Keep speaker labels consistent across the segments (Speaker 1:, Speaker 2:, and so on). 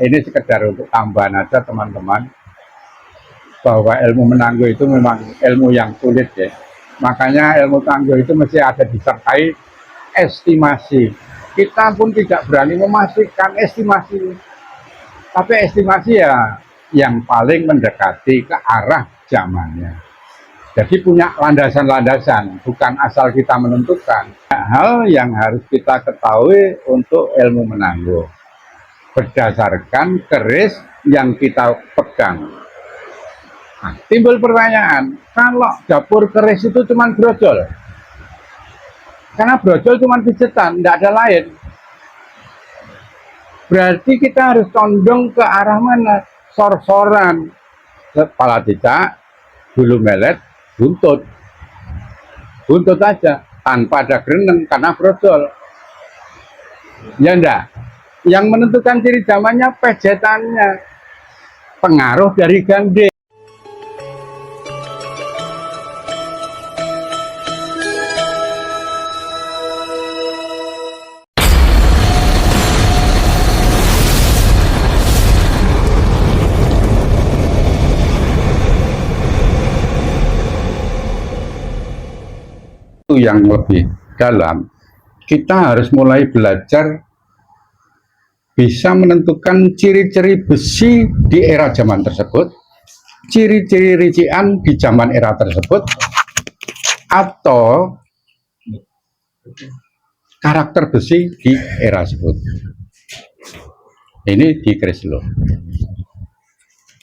Speaker 1: ini sekedar untuk tambahan aja teman-teman, bahwa ilmu menangguh itu memang ilmu yang sulit ya. Makanya ilmu tangguh itu mesti ada disertai estimasi. Kita pun tidak berani memastikan estimasi, tapi estimasi ya yang paling mendekati ke arah zamannya. Jadi punya landasan-landasan, bukan asal kita menentukan. Hal yang harus kita ketahui untuk ilmu menangguh berdasarkan keris yang kita pegang. Nah, timbul pertanyaan, kalau dapur keris itu cuma brojol, karena brojol cuma pijetan, tidak ada lain. Berarti kita harus condong ke arah mana? Sor-soran, kepala cicak, bulu melet, buntut. Buntut aja, tanpa ada gereneng, karena brojol. Ya enggak? Yang menentukan ciri zamannya pejetannya, pengaruh dari gande. Itu yang lebih dalam, kita harus mulai belajar bisa menentukan ciri-ciri besi di era zaman tersebut, ciri-ciri rician di zaman era tersebut, atau karakter besi di era tersebut. Ini di keris loh.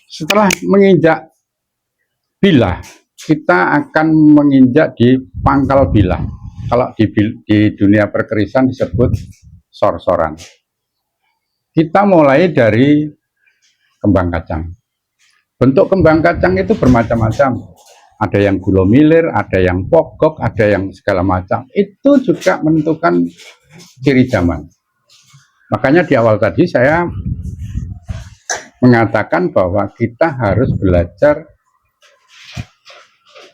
Speaker 1: Setelah menginjak bilah, kita akan menginjak di pangkal bilah. Kalau di dunia perkerisan disebut sor-soran. Kita mulai dari kembang kacang. Bentuk kembang kacang itu bermacam-macam. Ada yang gulomilir, ada yang pogok, ada yang segala macam. Itu juga menentukan ciri zaman. Makanya di awal tadi saya mengatakan bahwa kita harus belajar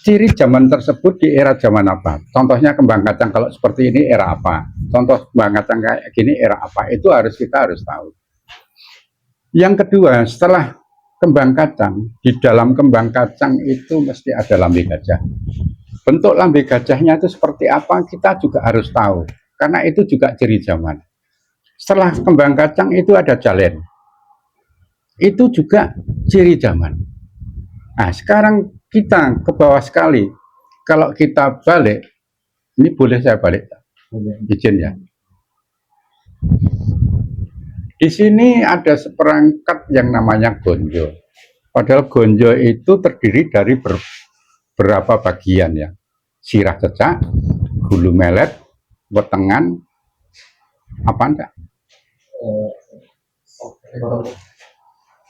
Speaker 1: ciri zaman tersebut di era zaman apa. Contohnya kembang kacang kalau seperti ini era apa. Contoh kembang kacang kayak gini era apa. Itu kita harus tahu. Yang kedua, setelah kembang kacang, di dalam kembang kacang itu mesti ada lambe gajah. Bentuk lambe gajahnya itu seperti apa kita juga harus tahu. Karena itu juga ciri zaman. Setelah kembang kacang itu ada jalen. Itu juga ciri zaman. Nah, sekarang kita ke bawah sekali. Kalau kita balik, ini boleh saya balik? Izin ya. Di sini ada seperangkat yang namanya gonjo. Padahal gonjo itu terdiri dari beberapa bagian ya. Sirah cecak, bulu melet, wetengan, apa enggak?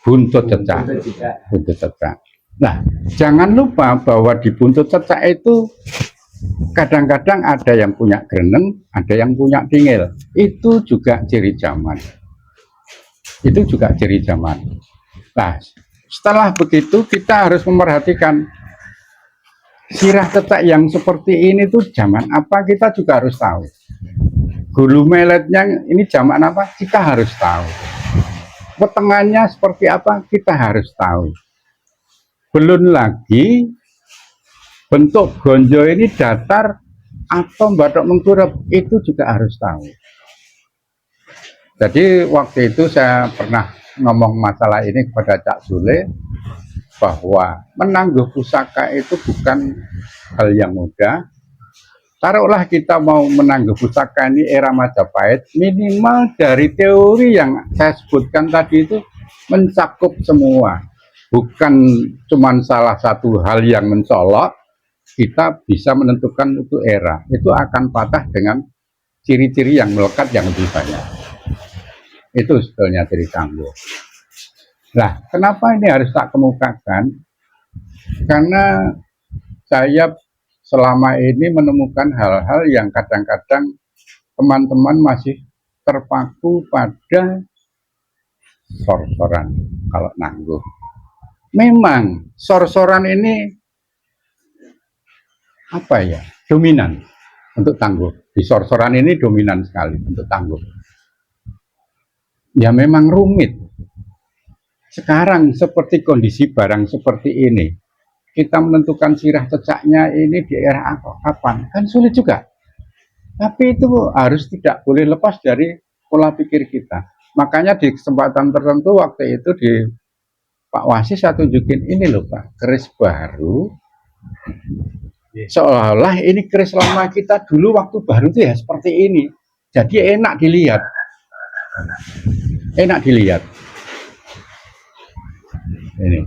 Speaker 1: Buntut cecak. Buntut cecak. Nah, jangan lupa bahwa di buntut cecak itu kadang-kadang ada yang punya gereneng, ada yang punya tingil. Itu juga ciri zaman. Itu juga ciri zaman. Nah, setelah begitu kita harus memperhatikan sirah cecak yang seperti ini tuh zaman apa, kita juga harus tahu. Bulu meletnya ini zaman apa, kita harus tahu. Wetengannya seperti apa, kita harus tahu. Belum lagi bentuk gonjo ini datar atau batok mengkurep, itu juga harus tahu. Jadi waktu itu saya pernah ngomong masalah ini kepada Cak Sule, bahwa menangguh pusaka itu bukan hal yang mudah. Taruhlah kita mau menangguh pusaka ini era Majapahit, minimal dari teori yang saya sebutkan tadi itu mencakup semua. Bukan cuma salah satu hal yang mencolok, kita bisa menentukan itu era. Itu akan patah dengan ciri-ciri yang melekat yang lebih banyak. Itu sebetulnya ciri tangguh. Nah, kenapa ini harus tak kemukakan? Karena saya selama ini menemukan hal-hal yang kadang-kadang teman-teman masih terpaku pada sor-soran kalau nangguh. Memang sor-soran ini apa ya, dominan untuk tangguh. Di sor-soran ini dominan sekali untuk tangguh. Ya memang rumit. Sekarang seperti kondisi barang seperti ini, kita menentukan sirah cecaknya ini di era apa, kapan, kan sulit juga. Tapi itu harus tidak boleh lepas dari pola pikir kita. Makanya di kesempatan tertentu waktu itu di Pak Wasis saya tunjukin ini loh Pak, keris baru. Seolah-olah ini keris lama kita dulu waktu baru itu ya seperti ini. Jadi enak dilihat. Enak dilihat. Ini.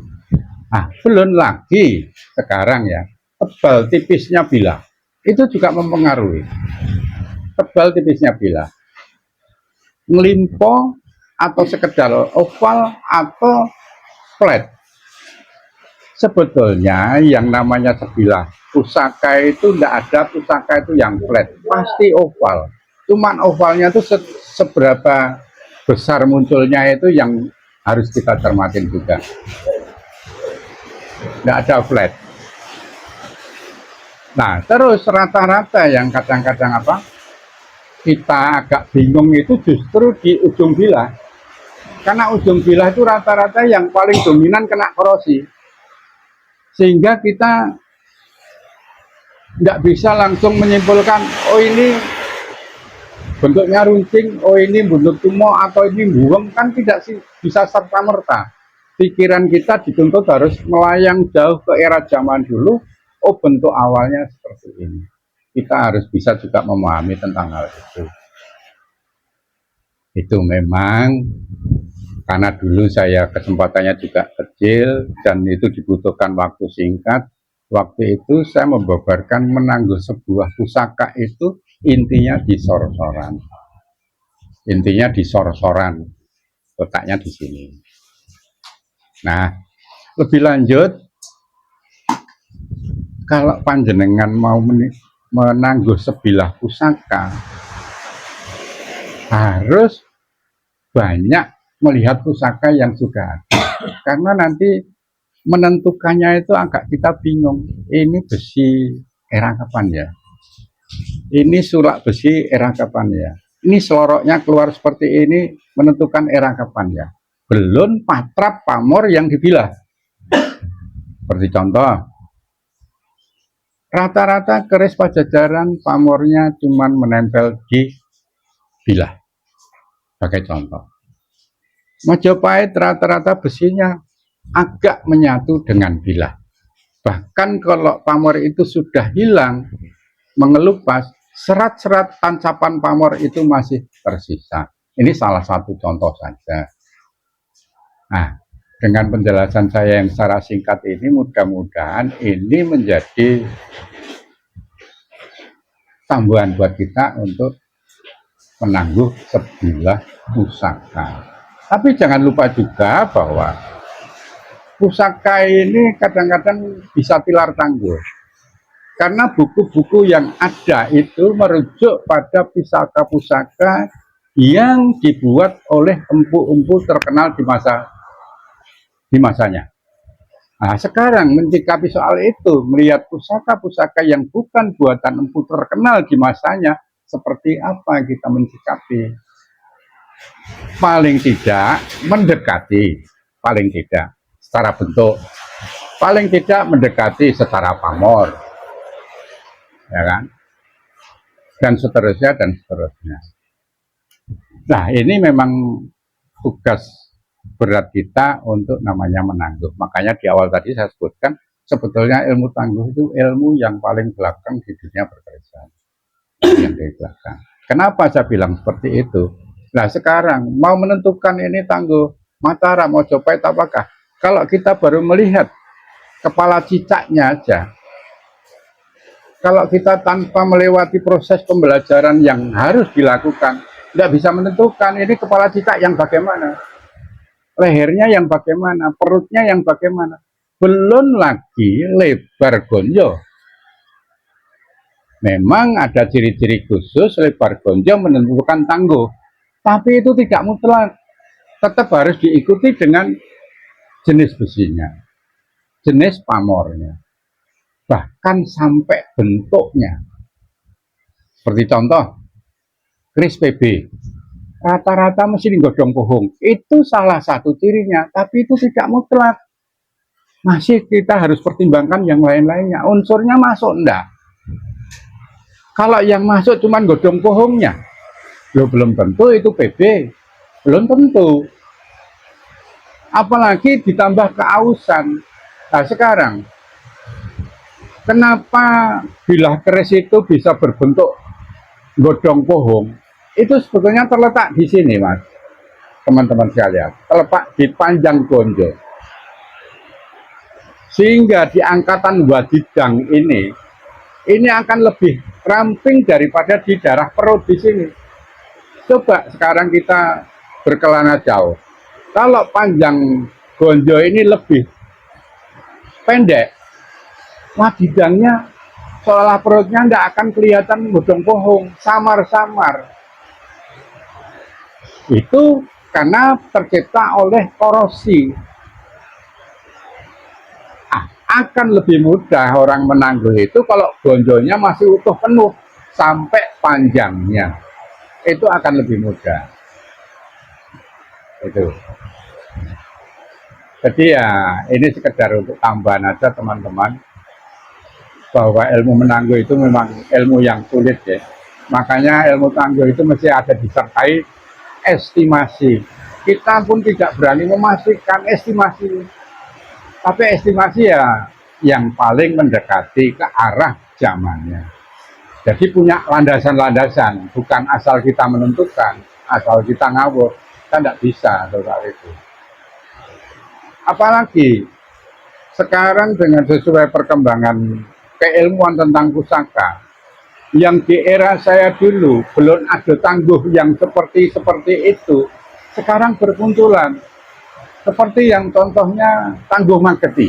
Speaker 1: Nah, belum lagi sekarang ya, tebal tipisnya bilah. Itu juga mempengaruhi. Tebal tipisnya bilah. Ngelimpo atau sekedar oval atau flat. Sebetulnya yang namanya sebilah pusaka itu tidak ada pusaka itu yang flat, pasti oval. Cuman ovalnya itu seberapa besar munculnya itu yang harus kita cermatin juga. Tidak ada flat. Nah, terus rata-rata yang kadang-kadang apa? Kita agak bingung itu justru di ujung bilah. Karena ujung bilah itu rata-rata yang paling dominan kena korosi. Sehingga kita nggak bisa langsung menyimpulkan, oh ini bentuknya runcing, oh ini bentuk tumor, atau ini buang, kan tidak sih bisa serta-merta. Pikiran kita dituntut harus melayang jauh ke era zaman dulu, oh bentuk awalnya seperti ini. Kita harus bisa juga memahami tentang hal itu. Itu memang karena dulu saya kesempatannya juga kecil dan itu dibutuhkan waktu singkat. Waktu itu saya membabarkan menangguh sebuah pusaka itu intinya di sor-soran. Intinya di sor-soran. Letaknya di sini. Nah, lebih lanjut, kalau panjenengan mau menangguh sebilah pusaka, harus banyak melihat pusaka yang sudah ada. Karena nanti menentukannya itu agak kita bingung. Ini besi era kapan ya? Ini sulak besi era kapan ya? Ini seloroknya keluar seperti ini, menentukan era kapan ya? Belum patrap pamor yang dibilah. Seperti contoh, rata-rata keris Pajajaran pamornya cuma menempel di bilah. Sebagai contoh. Majapahit rata-rata besinya agak menyatu dengan bilah. Bahkan kalau pamor itu sudah hilang, mengelupas, serat-serat tancapan pamor itu masih tersisa. Ini salah satu contoh saja. Nah, dengan penjelasan saya yang secara singkat ini, mudah-mudahan ini menjadi tambahan buat kita untuk menangguh sebilah pusaka. Tapi jangan lupa juga bahwa pusaka ini kadang-kadang bisa tilar tangguh. Karena buku-buku yang ada itu merujuk pada pusaka-pusaka yang dibuat oleh empu-empu terkenal di masanya. Nah, sekarang mencikapi soal itu, melihat pusaka-pusaka yang bukan buatan empu terkenal di masanya, seperti apa kita mencikapi? Paling tidak mendekati, paling tidak secara bentuk, paling tidak mendekati secara pamor, ya kan? Dan seterusnya dan seterusnya. Nah, ini memang tugas berat kita untuk namanya menangguh. Makanya di awal tadi saya sebutkan, sebetulnya ilmu tangguh itu ilmu yang paling belakang di dunia perkerisan. Yang di belakang. Kenapa saya bilang seperti itu? Nah, sekarang mau menentukan ini tangguh Mataram, Mojopahit apakah? Kalau kita baru melihat kepala cicaknya aja, kalau kita tanpa melewati proses pembelajaran yang harus dilakukan, tidak bisa menentukan ini kepala cicak yang bagaimana, lehernya yang bagaimana, perutnya yang bagaimana. Belum lagi lebar gonjo. Memang ada ciri-ciri khusus lebar gonjo menentukan tangguh, tapi itu tidak mutlak. Tetap harus diikuti dengan jenis besinya, jenis pamornya, bahkan sampai bentuknya. Seperti contoh, keris PB. rata-rata mesti godong pohong. Itu salah satu cirinya, tapi itu tidak mutlak. Masih kita harus pertimbangkan yang lain-lainnya. Unsurnya masuk enggak? Kalau yang masuk cuma godong pohongnya, belum tentu itu PB. Belum tentu. Apalagi ditambah keausan. Nah sekarang, kenapa bilah keris itu bisa berbentuk godong pohong? Itu sebetulnya terletak di sini, Mas. Teman-teman sekalian, terletak di panjang gonjo. Sehingga di angkatan wadidang ini akan lebih ramping daripada di darah perut di sini. Coba sekarang kita berkelana jauh. Kalau panjang gonjo ini lebih pendek, wadidangnya seolah perutnya tidak akan kelihatan godong pohong, samar-samar. Itu karena tercipta oleh korosi. Akan lebih mudah orang menangguh itu kalau gonjonya masih utuh penuh sampai panjangnya. Itu akan lebih mudah. Itu. Jadi ya ini sekedar untuk tambahan aja teman-teman, bahwa ilmu menangguh itu memang ilmu yang sulit ya. Makanya ilmu tangguh itu mesti ada disertai estimasi. Kita pun tidak berani memastikan estimasi. Tapi estimasi ya yang paling mendekati ke arah zamannya. Jadi punya landasan-landasan, bukan asal kita menentukan, asal kita ngawur, kan tidak bisa soal itu. Apalagi sekarang dengan sesuai perkembangan keilmuan tentang pusaka, yang di era saya dulu belum ada tangguh yang seperti itu, sekarang bermunculan. Seperti yang contohnya Tangguh Mageti.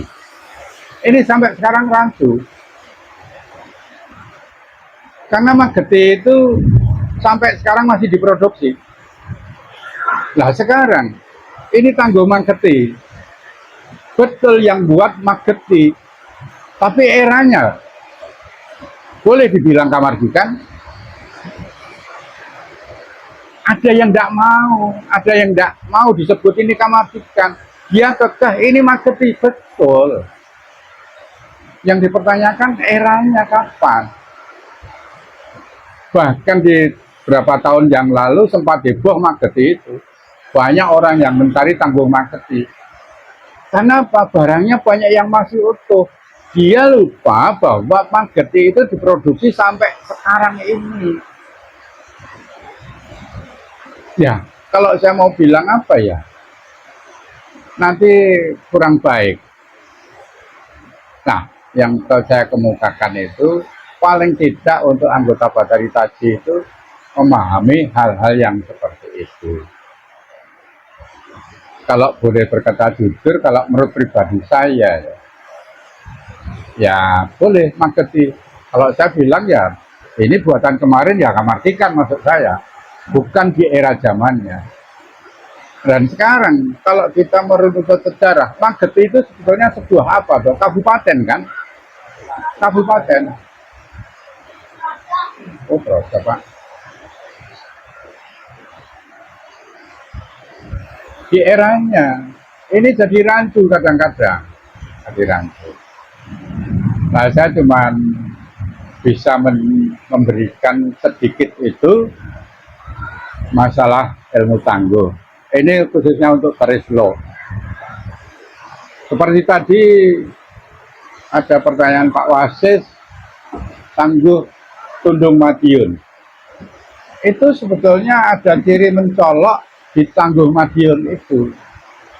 Speaker 1: Ini sampai sekarang rancu. Karena Mageti itu sampai sekarang masih diproduksi. Nah sekarang, ini Tangguh Mageti. Betul yang buat Mageti. Tapi eranya, boleh dibilang kamardikan, ada yang tidak mau, ada yang tidak mau disebut ini kamardikan. Dia kekeh ini Mageti, betul. Yang dipertanyakan eranya kapan. Bahkan di beberapa tahun yang lalu sempat heboh Mageti itu. Banyak orang yang mencari Tangguh Mageti. Karena apa? Barangnya banyak yang masih utuh. Dia lupa bahwa Mageti itu diproduksi sampai sekarang ini. Ya, kalau saya mau bilang apa ya, nanti kurang baik. Nah, yang saya kemukakan itu, paling tidak untuk anggota Bathari Taji itu memahami hal-hal yang seperti itu. Kalau boleh berkata jujur, kalau menurut pribadi saya, ya boleh Mageti. Kalau saya bilang ya, ini buatan kemarin ya kamardikan maksud saya. Bukan di era zamannya. Dan sekarang kalau kita merunut sejarah, Mageti itu sebetulnya sebuah apa dong? Kabupaten kan? Kabupaten. Oh, berapa Pak? Di eranya ini jadi rancu kadang-kadang. Jadi rancu. Nah, saya cuma bisa memberikan sedikit itu masalah ilmu tangguh. Ini khususnya untuk keris lo. Seperti tadi ada pertanyaan Pak Wasis, Tangguh Tundung Madiun. Itu sebetulnya ada ciri mencolok di Tangguh Madiun itu.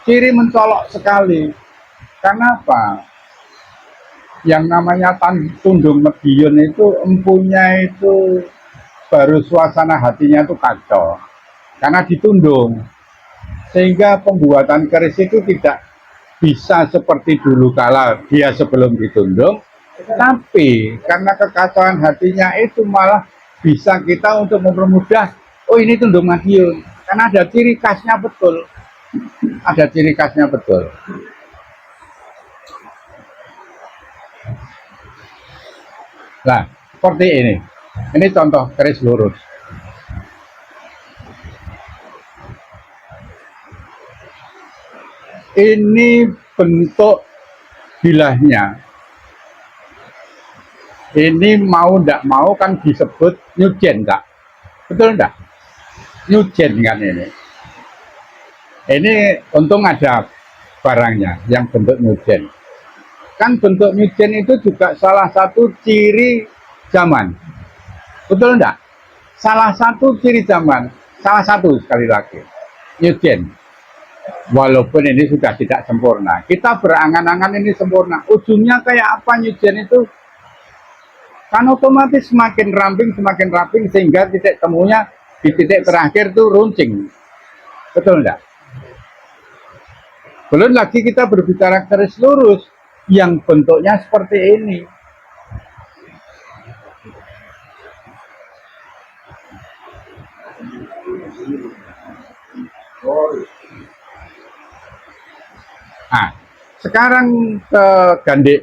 Speaker 1: Ciri mencolok sekali. Karena apa? Yang namanya Tundung Madiun itu empunya itu baru suasana hatinya itu kacau. Karena ditundung. Sehingga pembuatan keris itu tidak bisa seperti dulu kala dia sebelum ditundung, tapi karena kekacauan hatinya itu malah bisa kita untuk mempermudah, oh ini tundung Madiun, karena ada ciri khasnya betul, ada ciri khasnya betul. Nah, seperti ini contoh keris lurus. ini bentuk bilahnya. Ini mau ndak mau kan disebut nyujen, tak? Betul ndak? Nyujen kan ini. Ini untung ada barangnya yang bentuk nyujen. Kan bentuk nyujen itu juga salah satu ciri zaman. Betul enggak? Salah satu ciri zaman. Salah satu sekali lagi. Nyujen. Walaupun ini sudah tidak sempurna. Kita berangan-angan ini sempurna. Ujungnya kayak apa nyujen itu? Kan otomatis semakin ramping, sehingga titik temunya di titik terakhir tuh runcing. Betul enggak? Belum lagi kita berbicara garis lurus yang bentuknya seperti ini. Nah, sekarang ke gandek.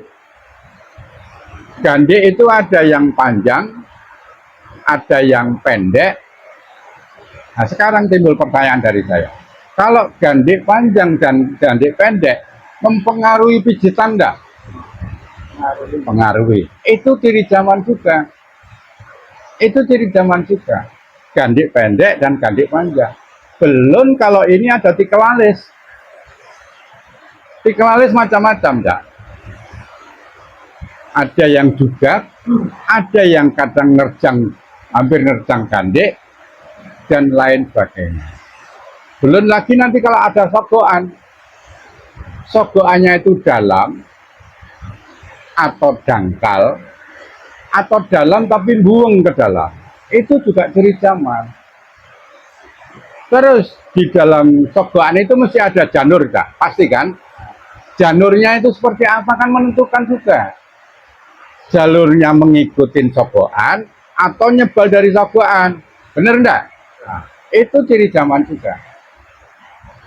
Speaker 1: Gandek itu ada yang panjang, ada yang pendek. Nah, sekarang timbul pertanyaan dari saya. Kalau gandek panjang dan gandek pendek mempengaruhi pijitan enggak? Pengaruhi. Itu ciri zaman juga. Itu ciri zaman juga. Gandek pendek dan gandek panjang. Belum kalau ini ada tikel alis. Tikel alis macam-macam enggak? Ada yang juga, ada yang kadang nerjang, hampir nerjang gandek, dan lain sebagainya. Belum lagi nanti kalau ada sogokan, sogokannya itu dalam, atau dangkal, atau dalam tapi buang ke dalam. Itu juga ciri zaman. Terus di dalam sogokan itu mesti ada janur, tak? Pasti kan? Janurnya itu seperti apa kan menentukan juga. Jalurnya mengikuti sogokan atau nyebal dari sogokan. Bener enggak? Nah, itu ciri zaman juga.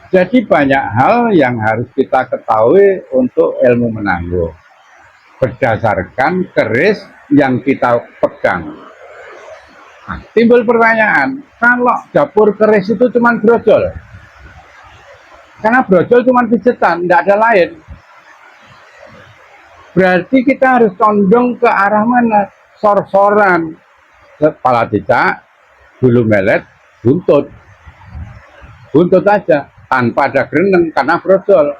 Speaker 1: Jadi banyak hal yang harus kita ketahui untuk ilmu menangguh berdasarkan keris yang kita pegang. Nah, timbul pertanyaan, kalau dapur keris itu cuma brojol, karena brojol cuma pijetan, tidak ada lain. Berarti kita harus condong ke arah mana? Sor-soran, kepala cicak, bulu melet, buntut. Buntut aja, tanpa ada gereneng karena brojol.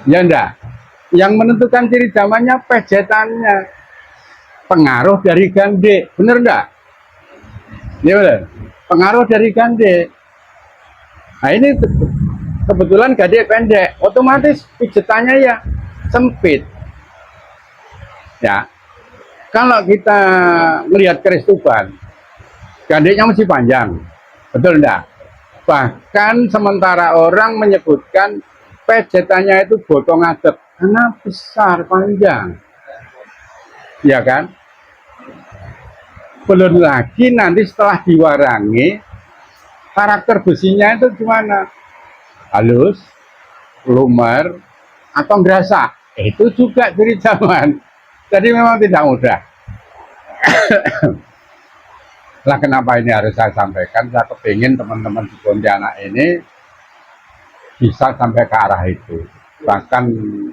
Speaker 1: Ya enggak? Yang menentukan ciri zamannya pejetannya. Pengaruh dari gandek, bener enggak? Ya bener. Pengaruh dari gandek. Nah ini kebetulan gandek pendek, otomatis pijetannya ya sempit. Ya, kalau kita melihat keris tuban, gandeknya masih panjang, betul enggak? Bahkan sementara orang menyebutkan pejetannya itu botong ngadep karena besar panjang, ya kan? Belum lagi nanti setelah diwarangi, karakter besinya itu gimana? Halus, lumer, atau gerasa. Itu juga ciri zaman. Jadi memang tidak mudah. Lah kenapa ini harus saya sampaikan? Saya kepingin teman-teman di Pontianak ini bisa sampai ke arah itu. Bahkan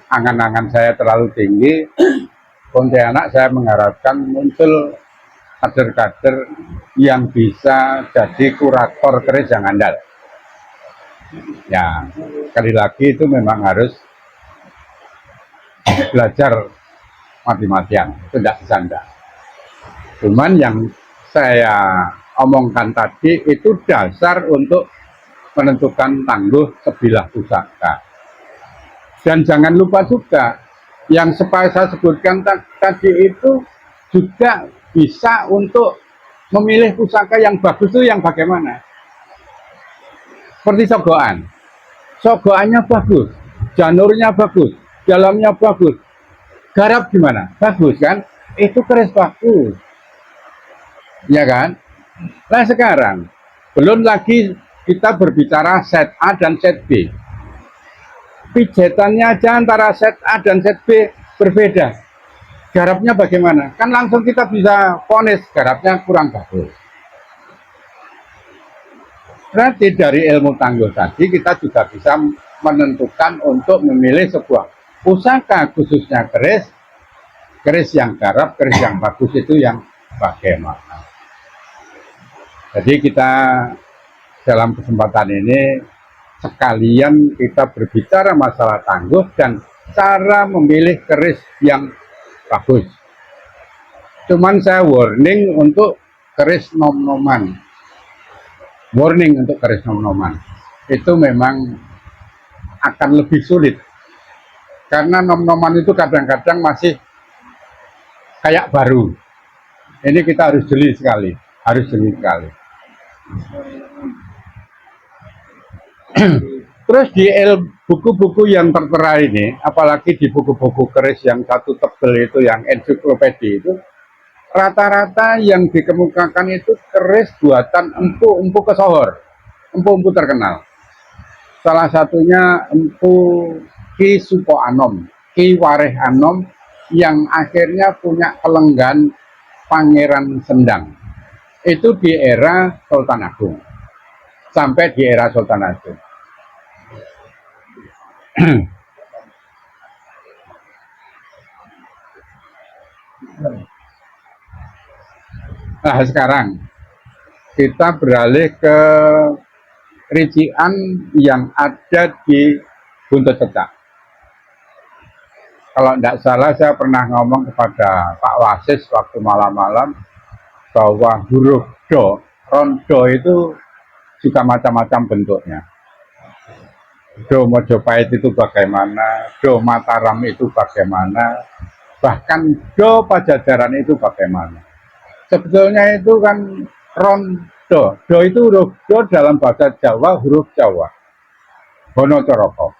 Speaker 1: angan-angan saya terlalu tinggi. Pontianak saya mengharapkan muncul kader-kader yang bisa jadi kurator keris yang andal. Ya, sekali lagi itu memang harus belajar mati-matian, itu tidak bercanda. Cuman yang saya omongkan tadi itu dasar untuk menentukan tangguh sebilah pusaka. Dan jangan lupa juga yang saya sebutkan tadi itu juga bisa untuk memilih pusaka yang bagus itu yang bagaimana? Seperti sogokan. Sogokannya bagus, janurnya bagus, dalamnya bagus. Garap gimana? Bagus kan? Itu keris bagus. Ya kan? Nah sekarang, belum lagi kita berbicara set A dan set B. Pijetannya aja antara set A dan set B berbeda. Garapnya bagaimana? Kan langsung kita bisa vonis garapnya kurang bagus. Berarti dari ilmu tangguh tadi kita juga bisa menentukan untuk memilih sebuah pusaka khususnya keris yang garap, keris yang bagus itu yang bagaimana. Jadi kita dalam kesempatan ini sekalian kita berbicara masalah tangguh dan cara memilih keris yang bagus. Cuman saya warning untuk keris nom-noman. Warning untuk keris nom-noman. Itu memang akan lebih sulit. Karena nom-noman itu kadang-kadang masih kayak baru. Ini kita harus jeli sekali. Harus jeli sekali. Terus di buku-buku yang tertera ini, apalagi di buku-buku keris yang satu tebel itu, yang ensiklopedi itu, rata-rata yang dikemukakan itu keris buatan empu Kesohor, empu terkenal. Salah satunya empu Ki Suko Anom, Ki Wareh Anom, yang akhirnya punya kelenggan Pangeran Sendang. Itu di era Sultan Agung, sampai di era Sultan Agung. Nah, sekarang kita beralih ke rician yang ada di buntut cecak. Kalau tidak salah, saya pernah ngomong kepada Pak Wasis waktu malam-malam bahwa huruf do, rondo itu juga macam-macam bentuknya. Do Mojopahit itu bagaimana, do Mataram itu bagaimana, bahkan do Pajajaran itu bagaimana. Sebetulnya itu kan rondo, do itu huruf do dalam bahasa Jawa, huruf Jawa, Honocoroko.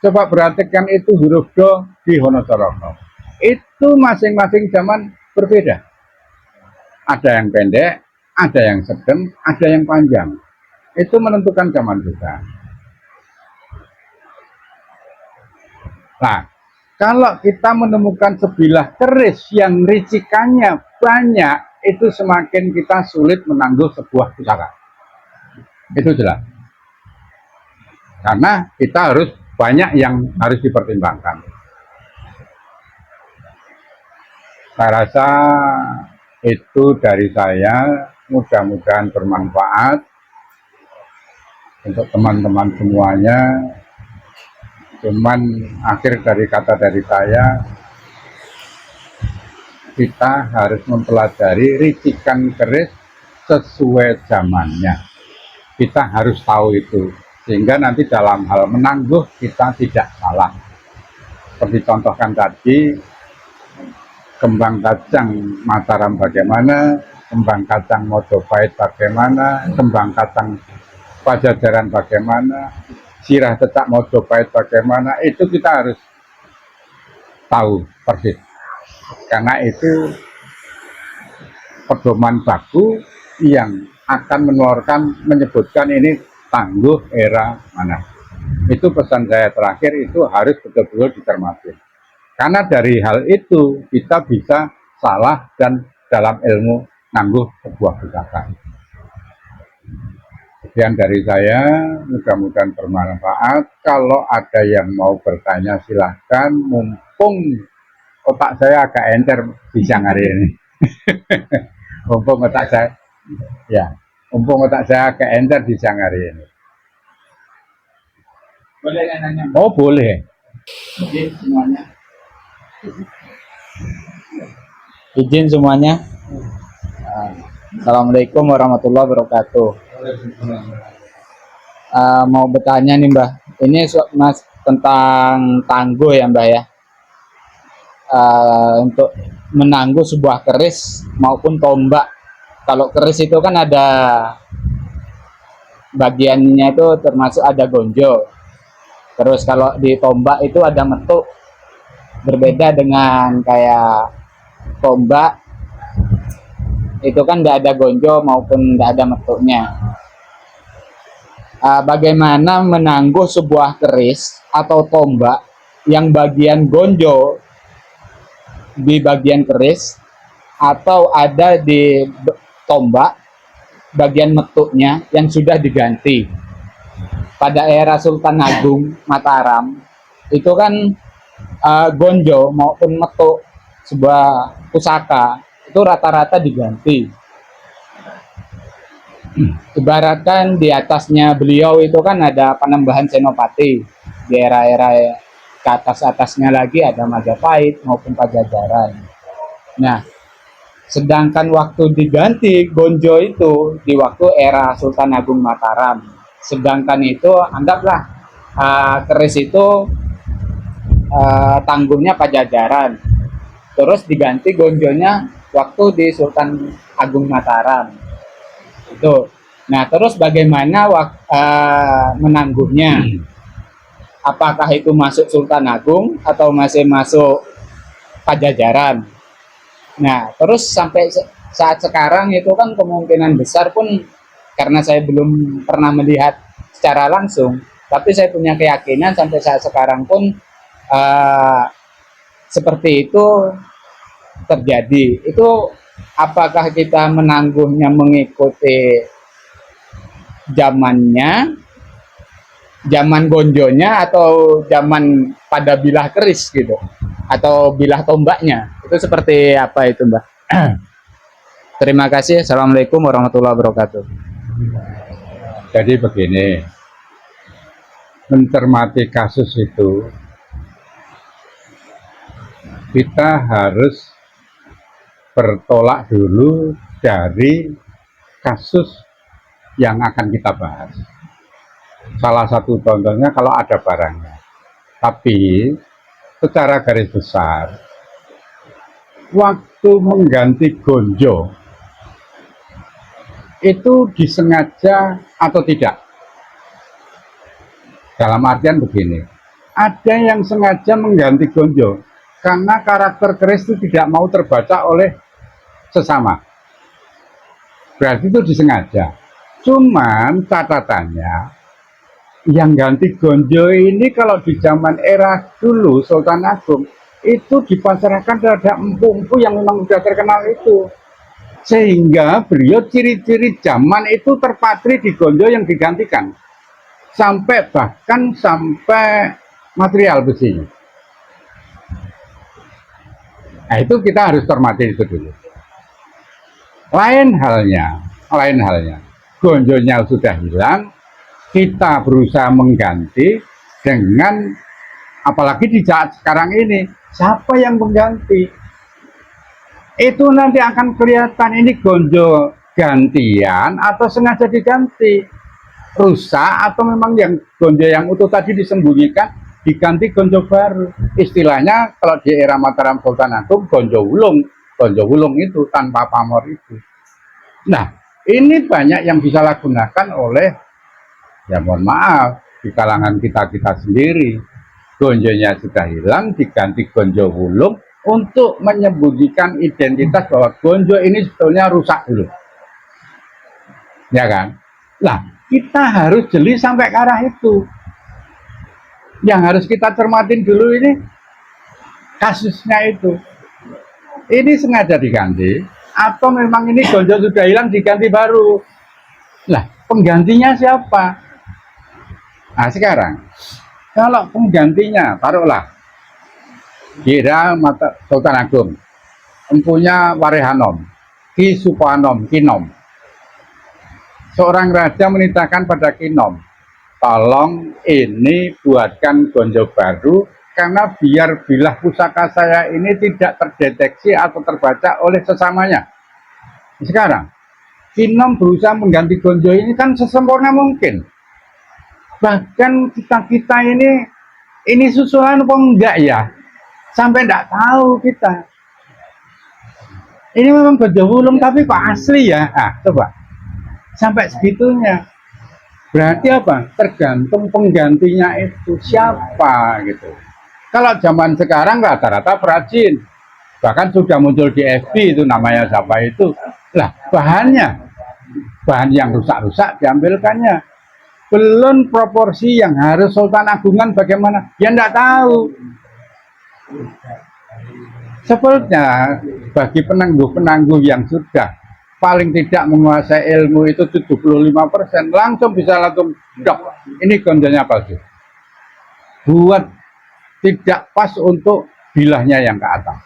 Speaker 1: Coba perhatikan itu huruf do di Honocoroko. Itu masing-masing zaman berbeda. Ada yang pendek, ada yang sedang, ada yang panjang. Itu menentukan zaman juga. Nah, kalau kita menemukan sebilah keris yang ricikannya banyak, itu semakin kita sulit menangguh sebuah pusaka. Itu jelas. Karena kita harus banyak yang harus dipertimbangkan. Saya rasa itu dari saya, mudah-mudahan bermanfaat untuk teman-teman semuanya. Cuman akhir dari kata dari saya, kita harus mempelajari ricikan keris sesuai zamannya. Kita harus tahu itu, sehingga nanti dalam hal menangguh kita tidak salah. Seperti contohkan tadi, kembang kacang Mataram bagaimana, kembang kacang Mojopahit bagaimana, kembang kacang Pajajaran bagaimana, sirah cecak Mojopahit bagaimana, itu kita harus tahu persis. Karena itu pedoman baku yang akan menyebutkan ini tangguh era mana. Itu pesan saya terakhir, itu harus betul-betul dicermati. Karena dari hal itu kita bisa salah dan dalam ilmu nangguh sebuah pusaka. Sekian dari saya, mudah-mudahan bermanfaat. Kalau ada yang mau bertanya silahkan, mumpung otak saya agak enter di siang hari ini. mumpung otak saya agak enter di siang hari ini. Boleh nanya? Oh boleh. Izin semuanya.
Speaker 2: Izin semuanya. Assalamualaikum warahmatullahi wabarakatuh. Mau bertanya nih Mbah, ini Mas tentang tangguh ya Mbah ya. Untuk menangguh sebuah keris maupun tombak. Kalau keris itu kan ada bagiannya itu termasuk ada gonjo. Terus kalau di tombak itu ada metuk. Berbeda dengan kayak tombak itu kan tidak ada gonjo maupun tidak ada metuknya. Bagaimana menangguh sebuah keris atau tombak yang bagian gonjo di bagian keris atau ada di tombak bagian metuknya yang sudah diganti. pada era Sultan Agung Mataram itu kan gonjo maupun metuk sebuah pusaka itu rata-rata diganti. Ibaratkan di atasnya beliau itu kan ada Panembahan Senopati, di era-era ke atas-atasnya lagi ada Majapahit maupun Pajajaran. Nah, sedangkan waktu diganti gonjo itu di waktu era Sultan Agung Mataram. Sedangkan itu anggaplah keris itu tangguhnya Pajajaran. Terus diganti gonjonya waktu di Sultan Agung Mataram. Itu. Nah, terus bagaimana menangguhnya? Apakah itu masuk Sultan Agung atau masih masuk Pajajaran? Nah, terus sampai saat sekarang itu kan kemungkinan besar pun karena saya belum pernah melihat secara langsung, tapi saya punya keyakinan sampai saat sekarang pun seperti itu terjadi. Itu apakah kita menangguhnya mengikuti zamannya, zaman gonjonya atau zaman pada bilah keris gitu, atau bilah tombaknya? Itu seperti apa itu, Mbak? Terima kasih. Assalamualaikum warahmatullahi wabarakatuh.
Speaker 1: Jadi begini, mencermati kasus itu kita harus bertolak dulu dari kasus yang akan kita bahas. Salah satu contohnya kalau ada barangnya. Tapi secara garis besar, waktu mengganti gonjo itu disengaja atau tidak? Dalam artian begini, ada yang sengaja mengganti gonjo karena karakter keris itu tidak mau terbaca oleh sesama. Berarti itu disengaja. Cuman catatannya, yang ganti gonjo ini kalau di zaman era dulu Sultan Agung itu dipasarkan terhadap empu-empu yang memang sudah terkenal itu, sehingga beliau ciri-ciri zaman itu terpatri di gonjo yang digantikan, bahkan sampai material besinya. Nah, itu kita harus cermati itu dulu. Lain halnya, gonjonya sudah hilang, kita berusaha mengganti dengan, apalagi di saat sekarang ini, siapa yang mengganti? Itu nanti akan kelihatan ini gonjo gantian atau sengaja diganti, rusak atau memang yang gonjo yang utuh tadi disembunyikan, diganti gonjo baru. Istilahnya kalau di era Mataram Sultan Agung, gonjo wulung itu tanpa pamor itu. Nah, ini banyak yang disalahgunakan oleh, ya mohon maaf, di kalangan kita sendiri. Gonjonya sudah hilang, diganti gonjo wulung untuk menyembunyikan identitas bahwa gonjo ini sebetulnya rusak dulu. Ya kan? Nah, kita harus jeli sampai ke arah itu. Yang harus kita cermatin dulu ini kasusnya itu. Ini sengaja diganti atau memang ini gonjo sudah hilang diganti baru? Lah, penggantinya siapa? Nah, sekarang kalau penggantinya, taruhlah kira Sultan Agung, empunya Warehanom, Ki Supanom, Kinom. Seorang raja menitahkan pada Kinom, tolong ini buatkan gonjo baru, karena biar bilah pusaka saya ini tidak terdeteksi atau terbaca oleh sesamanya. Sekarang, Kinom berusaha mengganti gonjo ini kan sesempurna mungkin. Bahkan kita ini susulan apa enggak ya? Sampai enggak tahu kita. Ini memang gonjo wulung tapi kok asli ya? Ah, coba. Sampai segitunya. Berarti apa? Tergantung penggantinya itu siapa gitu. Kalau zaman sekarang rata-rata perajin. Bahkan sudah muncul di FB itu namanya siapa itu. Lah, bahan yang rusak-rusak diambilkannya. Belum proporsi yang harus Sultan Agungan bagaimana, ya enggak tahu. Sebetulnya bagi penangguh-penangguh yang sudah paling tidak menguasai ilmu itu 75%, langsung bisa ini gonjonya palsu. Buat tidak pas untuk bilahnya yang ke atas.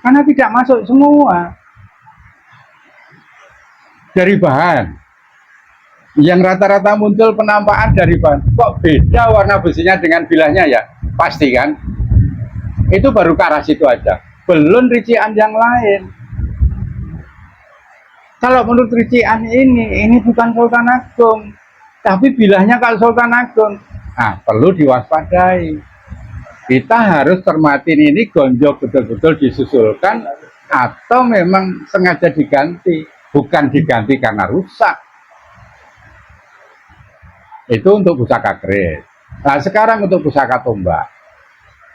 Speaker 1: Karena tidak masuk semua dari bahan. Yang rata-rata muncul penampakan dari bahan. Kok beda warna besinya dengan bilahnya ya? Pasti kan? Itu baru ke arah situ aja. Belum rician yang lain. Kalau menurut rician ini bukan Sultan Agung, tapi bilahnya kalau Sultan Agung. Nah, perlu diwaspadai. Kita harus cermatin ini gonjo betul-betul disusulkan atau memang sengaja diganti, bukan diganti karena rusak. Itu untuk pusaka keris. Nah, sekarang untuk pusaka tombak.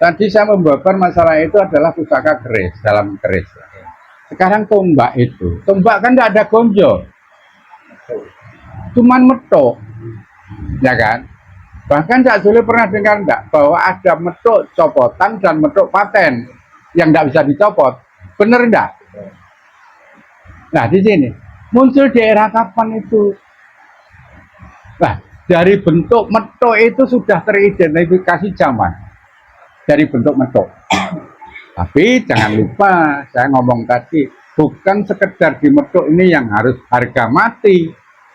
Speaker 1: Tadi saya membabar masalah itu adalah pusaka keris, dalam keris. Sekarang tombak itu, tombak kan tidak ada gonjo, cuman metok, ya kan? Bahkan Cak Zule pernah dengar enggak bahwa ada metuk copotan dan metuk paten yang enggak bisa dicopot. Bener enggak? Nah, di sini muncul di era kapan itu? Nah, dari bentuk metuk itu sudah teridentifikasi zaman. Dari bentuk metuk. Tapi jangan lupa, saya ngomong tadi, bukan sekedar di metuk ini yang harus harga mati,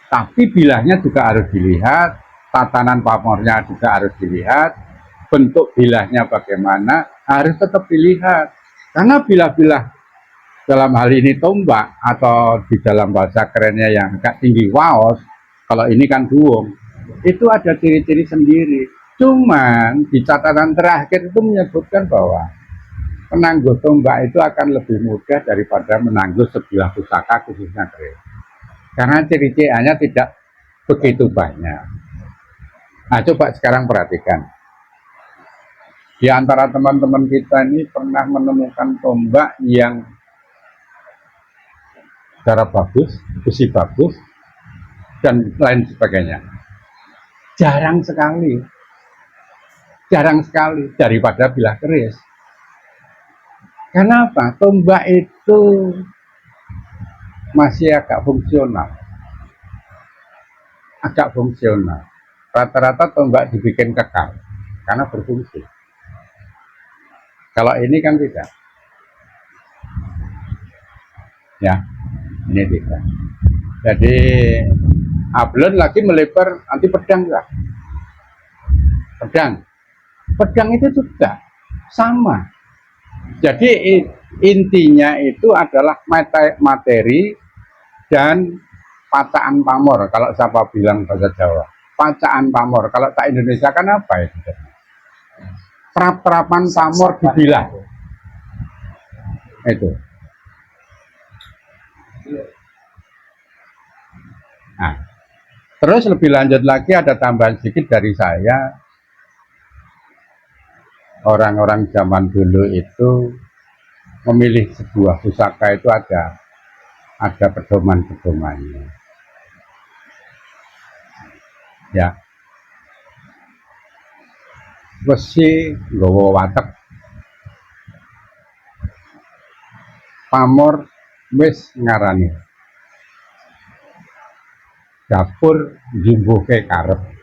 Speaker 1: tapi bilahnya juga harus dilihat, tatanan pamornya juga harus dilihat, bentuk bilahnya bagaimana harus tetap dilihat. Karena bilah-bilah dalam hal ini tombak atau di dalam bahasa kerennya yang agak tinggi waos, kalau ini kan duung, itu ada ciri-ciri sendiri. Cuman di catatan terakhir itu menyebutkan bahwa menangguh tombak itu akan lebih mudah daripada menangguh sebilah pusaka khususnya keris. Karena ciri-cirinya tidak begitu banyak. Nah, coba sekarang perhatikan. Di antara teman-teman kita ini pernah menemukan tombak yang cara bagus, besi bagus, dan lain sebagainya. Jarang sekali daripada bilah keris. Kenapa? Tombak itu masih agak fungsional. Rata-rata tombak dibikin kekal karena berfungsi. Kalau ini kan tidak. Ya, ini tidak. Jadi ablon lagi melebar anti pedang lah. Pedang itu juga sama. Jadi intinya itu adalah materi dan pacaan pamor. Kalau siapa bilang bahasa Jawa, pacaan pamor. Kalau tak Indonesia kan apa itu? Perap-perapan pamor dibilah. Itu. Nah, terus lebih lanjut lagi ada tambahan sedikit dari saya. Orang-orang zaman dulu itu memilih sebuah pusaka itu ada pedoman-pedomannya. Ya. Besi nggawa watek. Pamor wis ngarani. Dapur njumbuhke karep.